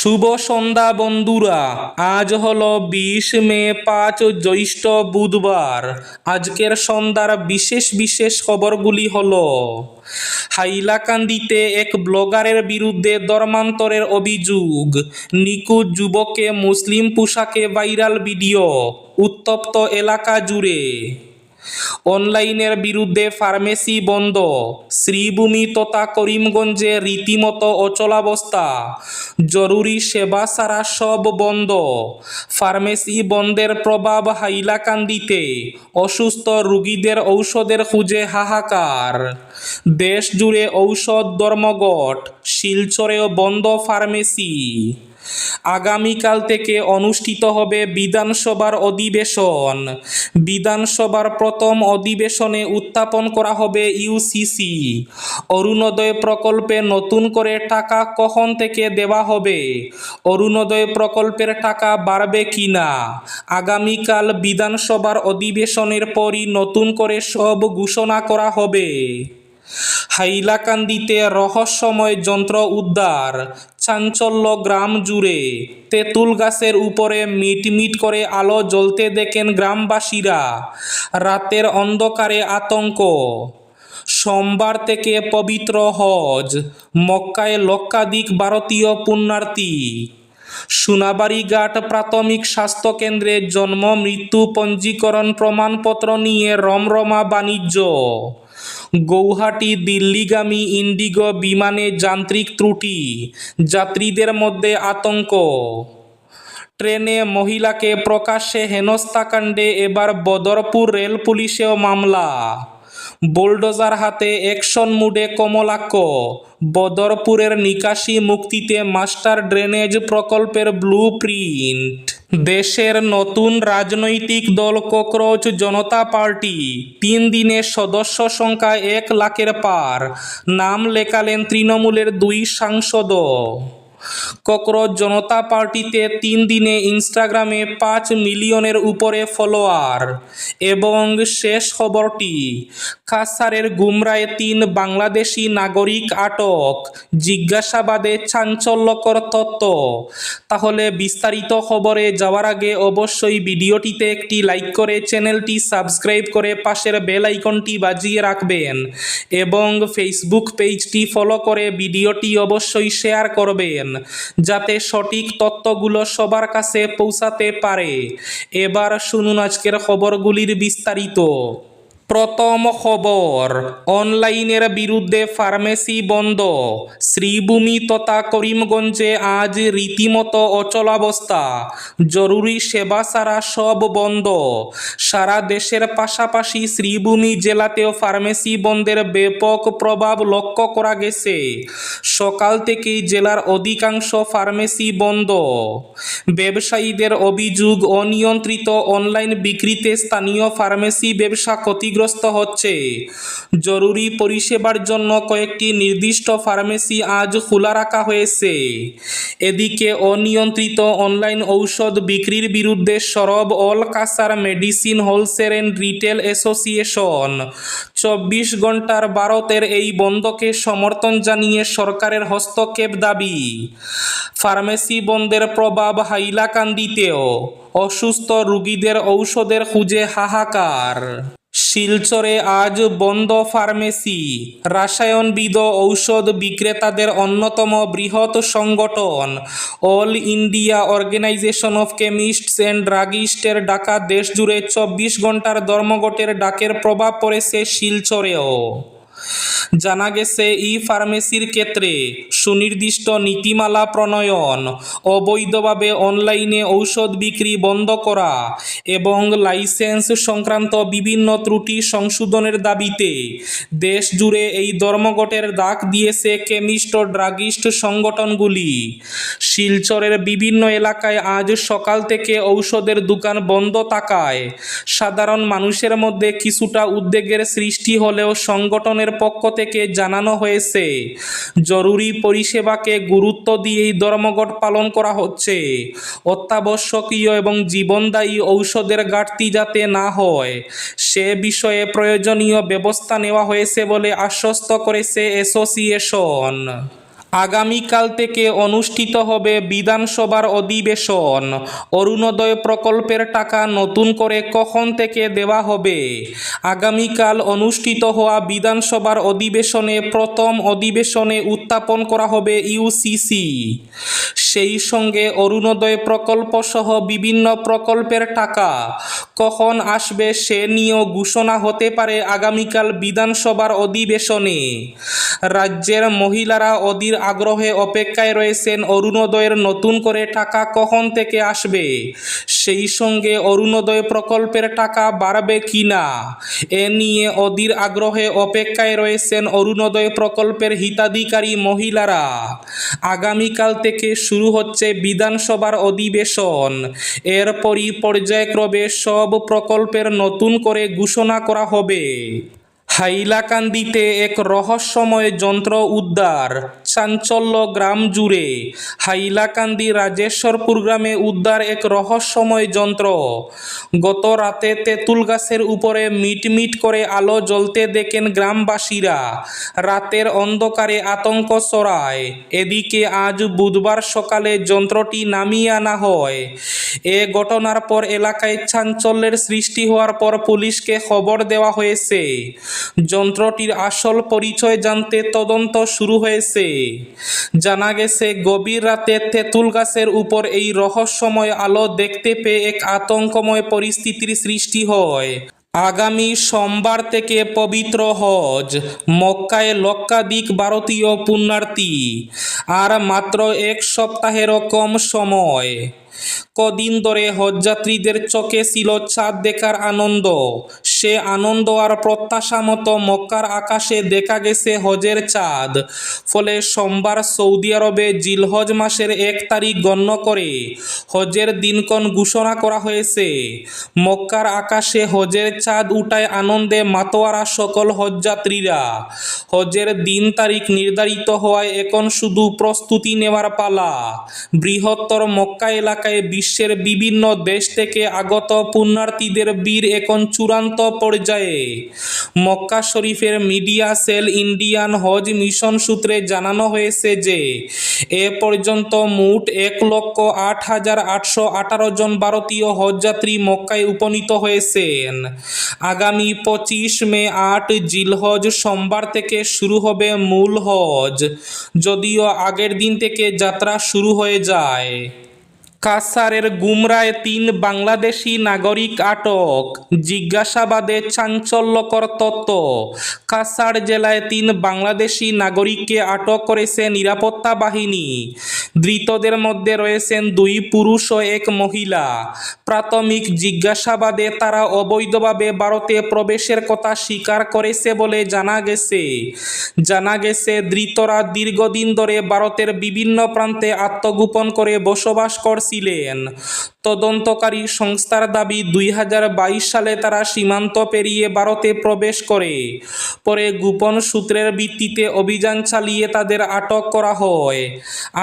শুভ সন্ধ্যা বন্ধুরা। আজ হলো 20 মে, 5 জ্যৈষ্ঠ বুধবার। আজকের সন্ধ্যার বিশেষ বিশেষ খবরগুলি হলো: হাইলাকান্দিতে এক ব্লগারের বিরুদ্ধে ধর্মান্তরের অভিযোগ, নিখোঁজ যুবককে মুসলিম পোশাকে ভাইরাল ভিডিও, উত্তপ্ত এলাকা জুড়ে। অনলাইনের বিরুদ্ধে ফার্মেসি বন্ধ, শ্রীভূমি তথা করিমগঞ্জে রীতিমতো অচলাবস্থা, জরুরি সেবা ছাড়া সব বন্ধ। ফার্মেসি বন্ধের প্রভাব হাইলাকান্দিতে, অসুস্থ রোগীদের ঔষধের খুঁজে হাহাকার। দেশ জুড়ে ঔষধ ধর্মঘট, শিলচরেও বন্ধ ফার্মেসি। আগামীকাল থেকে অনুষ্ঠিত হবে বিধানসভার অধিবেশন। বিধানসভার প্রথম অধিবেশনে উত্থাপন করা হবে ইউসিসি। অরুণোদয় প্রকল্পে নতুন করে টাকা কখন থেকে দেওয়া হবে? অরুণোদয় প্রকল্পের টাকা বাড়বে কিনা? আগামীকাল বিধানসভার অধিবেশনের পরই নতুন করে সব ঘোষণা করা হবে। হাইলাকান্দিতে রহস্যময় যন্ত্র উদ্ধার, চাঞ্চল্য গ্রাম জুড়ে। তেঁতুল গাছের উপরে মিটমিট করে আলো জ্বলতে দেখেন গ্রামবাসীরা। রাতের অন্ধকারে আতঙ্ক। সোমবার থেকে পবিত্র হজ, মক্কায় লক্ষাধিক ভারতীয় পুণ্যার্থী। সোনাবাড়ীঘাট প্রাথমিক স্বাস্থ্যকেন্দ্রে জন্ম মৃত্যু পঞ্জীকরণ প্রমাণপত্র নিয়ে রমরমা বাণিজ্য। গৌহাটি দিল্লিগামী ইন্ডিগো বিমানে যান্ত্রিক ত্রুটি, যাত্রীদের মধ্যে আতঙ্ক। ট্রেনে মহিলাকে প্রকাশ্যে হেনস্থাকাণ্ডে এবার বদরপুর রেল পুলিশেও মামলা। বুলডোজার হাতে অ্যাকশন মুডে কমলাক্ষ। বদরপুরের নিকাশি মুক্তিতে মাস্টার ড্রেনেজ প্রকল্পের ব্লু প্রিন্ট। দেশের নতুন রাজনৈতিক দল ককরোচ জনতা পার্টি। 3 দিনে সদস্য সংখ্যা 1 লাখের পার। নাম লেখালেন তৃণমূলের 2 সাংসদও। ককরোচ জনতা পার্টিতে 3 দিনে ইনস্টাগ্রামে 5 মিলিয়নের উপরে ফলোয়ার। এবং শেষ খবরটি, কাছাড়ের গুমরায় 3 বাংলাদেশি নাগরিক আটক, জিজ্ঞাসাবাদে চাঞ্চল্যকর তথ্য। তাহলে বিস্তারিত খবরে যাওয়ার আগে অবশ্যই ভিডিওটিতে একটি লাইক করে চ্যানেলটি সাবস্ক্রাইব করে পাশের বেল আইকনটি বাজিয়ে রাখবেন এবং ফেসবুক পেজটি ফলো করে ভিডিওটি অবশ্যই শেয়ার করবেন, যাতে সঠিক তথ্যগুলো সবার কাছে পৌঁছাতে পারে। এবার শুনুন আজকের খবরগুলির বিস্তারিত। প্রথম খবর, অনলাইনের বিরুদ্ধে ফার্মেসি বন্ধ, শ্রীভূমি তথা করিমগঞ্জে আজ রীতিমতো অচলাবস্থা, জরুরি সেবা ছাড়া সব বন্ধ। সারা দেশের পাশাপাশি শ্রীভূমি জেলাতেও ফার্মেসি বন্ধের ব্যাপক প্রভাব লক্ষ্য করা গেছে। সকাল থেকেই জেলার অধিকাংশ ফার্মেসি বন্ধ। ব্যবসায়ীদের অভিযোগ, অনিয়ন্ত্রিত অনলাইন বিক্রিতে স্থানীয় ফার্মেসি ব্যবসা ক্ষতিগ্রস্ত হচ্ছে। জরুরি পরিষেবার জন্য কয়েকটি নির্দিষ্ট ফার্মেসি আজ খোলা রাখা হয়েছে। এদিকে অনিয়ন্ত্রিত অনলাইন ঔষধ বিক্রির বিরুদ্ধে সরব all Cachar medicine wholesale and retail association 24 ঘন্টার ভারতের এই বন্ধকে সমর্থন জানিয়ে সরকারের হস্তক্ষেপ দাবি। ফার্মেসি বন্ধের প্রভাব হাইলাকান্দিতেও, অসুস্থ রোগীদের ঔষধের খুঁজে হাহাকার। শিলচরে আজ বন্ধ ফার্মেসি। রসায়নবিদ ও ঔষধ বিক্রেতাদের অন্যতম বৃহৎ সংগঠন all India organisation of chemists and ড্রাগিস্টের ডাকা দেশজুড়ে 24 ঘন্টার ধর্মঘটের ডাকের প্রভাব পড়েছে শিলচরেও। জানা গেছে, ই ফার্মেসির ক্ষেত্রে সুনির্দিষ্ট নীতিমালা প্রণয়ন, অবৈধভাবে অনলাইনে ঔষধ বিক্রি বন্ধ করা এবং লাইসেন্স সংক্রান্ত বিভিন্ন ত্রুটি সংশোধনের দাবিতে দেশ জুড়ে এই ধর্মঘটের ডাক দিয়েছে কেমিস্ট ও ড্রাগিস্ট সংগঠনগুলি। শিলচরের বিভিন্ন এলাকায় আজ সকাল থেকে ঔষধের দোকান বন্ধ থাকায় সাধারণ মানুষের মধ্যে কিছুটা উদ্বেগের সৃষ্টি হলেও সংগঠনের পক্ষ থেকে জানানো হয়েছে, জরুরি পরিষেবাকে গুরুত্ব দিয়েই ধর্মঘট পালন করা হচ্ছে। অত্যাবশ্যকীয় এবং জীবনদায়ী ঔষধের ঘাটতি যাতে না হয় সে বিষয়ে প্রয়োজনীয় ব্যবস্থা নেওয়া হয়েছে বলে আশ্বস্ত করেছে অ্যাসোসিয়েশন। আগামীকাল থেকে অনুষ্ঠিত হবে বিধানসভার অধিবেশন। অরুণোদয় প্রকল্পের টাকা নতুন করে কখন থেকে দেওয়া হবে? আগামীকাল অনুষ্ঠিত হওয়া বিধানসভার অধিবেশনে প্রথম অধিবেশনে উত্থাপন করা হবে ইউসিসি। সেই সঙ্গে অরুণোদয় প্রকল্প সহ বিভিন্ন প্রকল্পের টাকা কখন আসবে সে নিয়েও ঘোষণা হতে পারে আগামীকাল বিধানসভার অধিবেশনে। রাজ্যের মহিলারা অধীর আগ্রহে অপেক্ষায় রয়েছেন অরুণোদয়ের নতুন করে টাকা কখন থেকে আসবে, সেই সঙ্গে অরুণোদয় প্রকল্পের টাকা বাড়বে কিনা এ নিয়ে অধীর আগ্রহে অপেক্ষায় রয়েছেন অরুণোদয় প্রকল্পের হিতাধিকারী মহিলারা। আগামীকাল থেকে শুরু হচ্ছে বিধানসভার অধিবেশন। এরপরই পর্যায়ক্রমে সব প্রকল্পের নতুন করে ঘোষণা করা হবে। হাইলাকান্দিতে এক রহস্যময় যন্ত্র উদ্ধার, চাঞ্চল্য গ্রাম জুড়ে। হাইলাকান্দি রাজেশ্বরপুর গ্রামে উদ্ধার এক রহস্যময় যন্ত্র। গত রাতে তেঁতুল গাছের উপরে মিটমিট করে আলো জ্বলতে দেখেন গ্রামবাসীরা। রাতের অন্ধকারে আতঙ্ক ছড়ায়। এদিকে আজ বুধবার সকালে যন্ত্রটি নামিয়ে আনা হয়। এ ঘটনার পর এলাকায় চাঞ্চল্যের সৃষ্টি হওয়ার পর পুলিশকে খবর দেওয়া হয়েছে। যন্ত্রটির আসল পরিচয় জানতে তদন্ত শুরু হয়েছে। জানা গেছে গভীর রাতে তেঁতুল গাছের উপর এই রহস্যময় আলো দেখতে পেয়ে এক আতঙ্কময় পরিস্থিতির সৃষ্টি হয়। আগামী সোমবার থেকে পবিত্র হজ, মক্কায় লক্ষাধিক ভারতীয় পুণ্যার্থী। আর মাত্র এক সপ্তাহেরও কম সময়। কদিন ধরে হজযাত্রীদের চোখে ছিল চাঁদ দেখার আনন্দ। সে আনন্দ আর প্রত্যাশা মতো মক্কার আকাশে দেখা গেছে হজের চাঁদ। ফলে সোমবার সৌদি আরবে জিলহজ মাসের 1 তারিখ গণ্য করে হজের দিনক্ষণ ঘোষণা করা হয়েছে। মক্কার আকাশে হজের চাঁদ উঠায় আনন্দে মাতোয়ারা সকল হজযাত্রীরা। হজের দিন তারিখ নির্ধারিত হওয়ায় এখন শুধু প্রস্তুতি নেওয়ার পালা। বৃহত্তর মক্কা এলাকায় বিশ্বের বিভিন্ন দেশ থেকে আগত পুণ্যার্থীদের ভিড় এখন চূড়ান্ত পর্যায়ে। মক্কা শরীফের মিডিয়া সেল ইন্ডিয়ান হজ মিশন সূত্রে জানানো হয়েছে যে এ পর্যন্ত মোট 1,08,818 জন ভারতীয় হজযাত্রী মক্কায় উপনীত হয়েছেন। আগামী 25 মে 8 জিলহজ সোমবার থেকে শুরু হবে মূল হজ, যদিও আগের দিন থেকে যাত্রা শুরু হয়ে যায়। কাছাড়ের গুমরায় 3 বাংলাদেশি নাগরিক আটক, জিজ্ঞাসাবাদে চাঞ্চল্যকর তথ্য। কাছাড় জেলায় 3 বাংলাদেশি নাগরিককে আটক করেছে নিরাপত্তা বাহিনী। ধৃতদের মধ্যে রয়েছেন 2 পুরুষ ও 1 মহিলা। প্রাথমিক জিজ্ঞাসাবাদে তারা অবৈধভাবে ভারতে প্রবেশের কথা স্বীকার করেছে বলে জানা গেছে ধৃতরা দীর্ঘদিন ধরে ভারতের বিভিন্ন প্রান্তে আত্মগোপন করে বসবাস করছে। তদন্তকারী সংস্থার দাবি 2022 সালে তারা সীমান্ত পেরিয়ে ভারতে প্রবেশ করে। পরে গোপন সূত্রের ভিত্তিতে অভিযান চালিয়ে তাদের আটক করা হয়।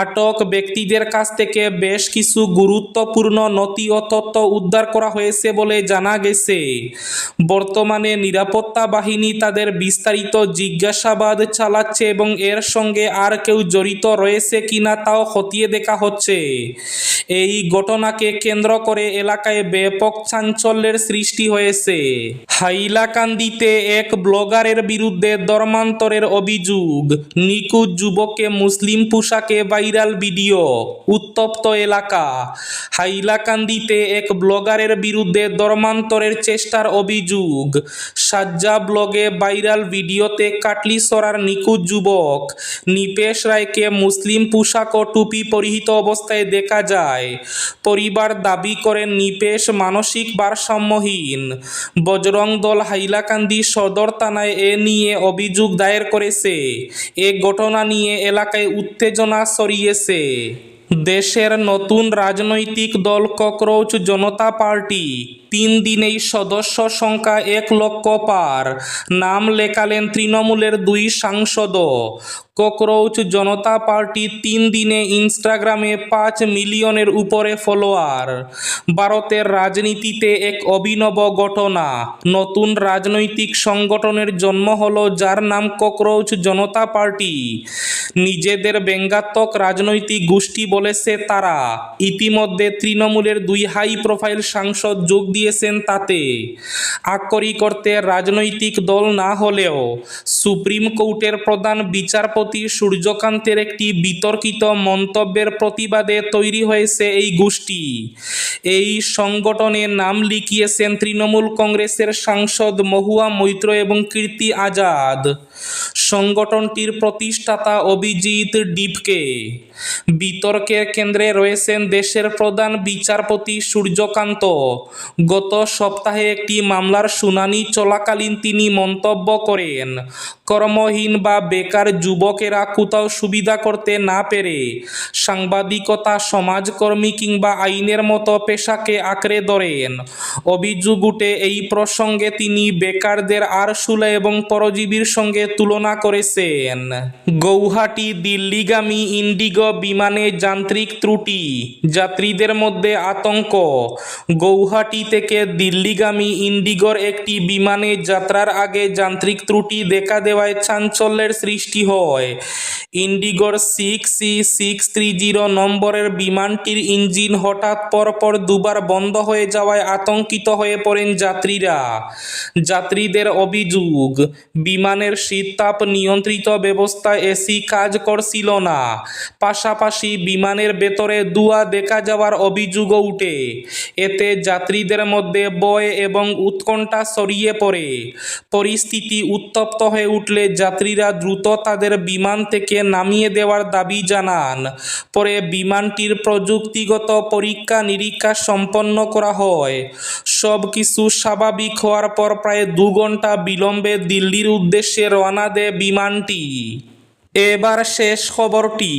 আটক ব্যক্তিদের কাছ থেকে বেশ কিছু গুরুত্বপূর্ণ নথি ও তথ্য উদ্ধার করা হয়েছে বলে জানা গেছে। বর্তমানে নিরাপত্তা বাহিনী তাদের বিস্তারিত জিজ্ঞাসাবাদ চালাচ্ছে এবং এর সঙ্গে আর কেউ জড়িত রয়েছে কিনা তাও খতিয়ে দেখা হচ্ছে। এই ঘটনাকে কেন্দ্র করে এলাকায় ব্যাপক চাঞ্চল্যের সৃষ্টি হয়েছে। হাইলাকান্দিতে এক ব্লগারের বিরুদ্ধে ধর্মান্তরের অভিযোগ, নিখোঁজ যুবককে মুসলিম পোশাকে ভাইরাল ভিডিও, উত্তপ্ত এলাকা। হাইলাকান্দিতে এক ব্লগারের বিরুদ্ধে ধর্মান্তরের চেষ্টার অভিযোগ। সাজ্জা ব্লগে ভাইরাল ভিডিওতে কাটলিছড়ার নিখোঁজ যুবক নিপেশ রায়কে মুসলিম পোশাক ও টুপি পরিহিত অবস্থায় দেখা যায়। পরিবার দাবি করেন নিপেশ মানসিক ভারসাম্যহীন। বজরং দল হাইলাকান্দি সদর থানায় এ নিয়ে অভিযোগ দায়ের করেছে। এ ঘটনা নিয়ে এলাকায় উত্তেজনা ছড়িয়েছে। দেশের নতুন রাজনৈতিক দল ককরোচ জনতা পার্টি 3 দিনেই সদস্য সংখ্যা 1 লক্ষ পার, নাম লেখালেন তৃণমূলের 2 সাংসদ। ককরোচ জনতা পার্টি 3 দিনে ইনস্টাগ্রামে 5 মিলিয়নের উপরে ফলোয়ার। ভারতের রাজনীতিতে এক অভিনব ঘটনা, নতুন রাজনৈতিক সংগঠনের জন্ম হলো যার নাম ককরোচ জনতা পার্টি। নিজেদের ব্যঙ্গাত্মক রাজনৈতিক গোষ্ঠী বলেছে তারা। ইতিমধ্যে তৃণমূলের 2 হাই প্রোফাইল সাংসদ যোগ দিয়েছেন তাতে। আক্ষরিক অর্থে রাজনৈতিক দল না হলেও সুপ্রিম কোর্টের প্রধান বিচারপতি সূর্যকান্তের একটি বিতর্কিত মন্তব্যের প্রতিবাদে তৈরি হয়েছে এই গোষ্ঠী। এই সংগঠনে নাম লিখিয়েছেন তৃণমূল কংগ্রেসের সাংসদ মহুয়া মৈত্র এবং কীর্তি আজাদ। সংগঠনটির প্রতিষ্ঠাতা অভিজিৎ ডিপকে। বিতর্কের কেন্দ্রে রয়েছেন দেশের প্রধান বিচারপতি সূর্যকান্ত। গত সপ্তাহে একটি মামলার শুনানি চলাকালীন তিনি মন্তব্য করেন, কর্মহীন বা বেকার যুবকেরা কোথাও সুবিধা করতে না পেরে সাংবাদিকতা, সমাজকর্মী কিংবা আইনের মতো পেশাকে আঁকড়ে ধরেন। অভিযোগ উঠে এই প্রসঙ্গে তিনি বেকারদের আরশুলা এবং পরজীবীর সঙ্গে তুলনা করেছেন। গৌহাটি দিল্লিগামী ইন্ডিগো বিমানে যান্ত্রিক ত্রুটি, যাত্রীদের মধ্যে আতঙ্ক। গৌহাটি থেকে দিল্লিগামী ইন্ডিগোর একটি বিমানে যাত্রার আগে যান্ত্রিক ত্রুটি দেখা দেওয়ায় চাঞ্চল্যের সৃষ্টি হয়। ইন্ডিগোর 6C630 নম্বরের বিমানটির ইঞ্জিন হঠাৎ পরপর দুবার বন্ধ হয়ে যাওয়ায় আতঙ্কিত হয়ে পড়েন যাত্রীরা। যাত্রীদের অভিযোগ, বিমানের শীততাপ নিয়ন্ত্রিত ব্যবস্থায় এসি কাজ করছিল না। পাশাপাশি বিমানের ভেতরে ধোঁয়া দেখা যাওয়ার অভিযোগও উঠে। এতে যাত্রীদের মধ্যে ভয় এবং উৎকণ্ঠা ছড়িয়ে পড়ে। পরিস্থিতি উত্তপ্ত হয়ে উঠলে যাত্রীরা দ্রুত তাদের বিমান থেকে নামিয়ে দেওয়ার দাবি জানান। পরে বিমানটির প্রযুক্তিগত পরীক্ষা নিরীক্ষা সম্পন্ন করা হয়। সবকিছু স্বাভাবিক হওয়ার পর প্রায় 2 ঘন্টা বিলম্বে দিল্লির উদ্দেশ্যে রওনা দেয় বিমানটি। এবার শেষ খবরটি,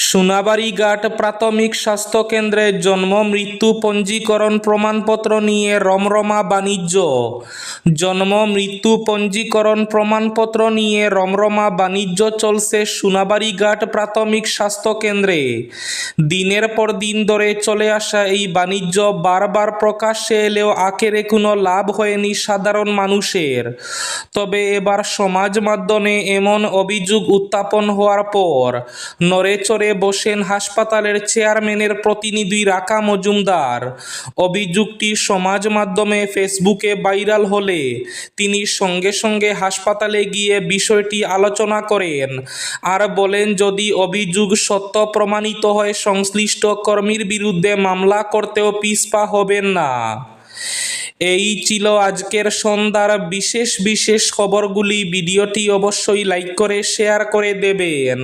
সোনাবাড়ীঘাট প্রাথমিক স্বাস্থ্যকেন্দ্রে জন্ম মৃত্যু পঞ্জীকরণ প্রমাণপত্র নিয়ে রমরমা বাণিজ্য। জন্ম মৃত্যু পঞ্জীকরণ প্রমাণপত্র নিয়ে রমরমা বাণিজ্য চলছে সোনাবাড়ীঘাট প্রাথমিক স্বাস্থ্যকেন্দ্রে। দিনের পর দিন ধরে চলে আসা এই বাণিজ্য বারবার প্রকাশ্যে এলেও আখেরে কোনো লাভ হয়নি সাধারণ মানুষের। তবে এবার সমাজ মাধ্যমে এমন অভিযোগ উত্থাপন হওয়ার পর নড়েচড়ে বসেন হাসপাতালের চেয়ারম্যানের প্রতিনিধি রাকা মজুমদার। অভিযোগটি সমাজ মাধ্যমে ফেসবুকে ভাইরাল হলে তিনি সঙ্গে সঙ্গে হাসপাতালে গিয়ে বিষয়টি আলোচনা করেন আর বলেন যদি অভিযোগ সত্য প্রমাণিত হয় সংশ্লিষ্ট কর্মীর বিরুদ্ধে মামলা করতেও পিছপা হবেন না। এই ছিল আজকের সন্ধ্যার বিশেষ খবরগুলি। ভিডিওটি অবশ্যই লাইক করে শেয়ার করে দেবেন।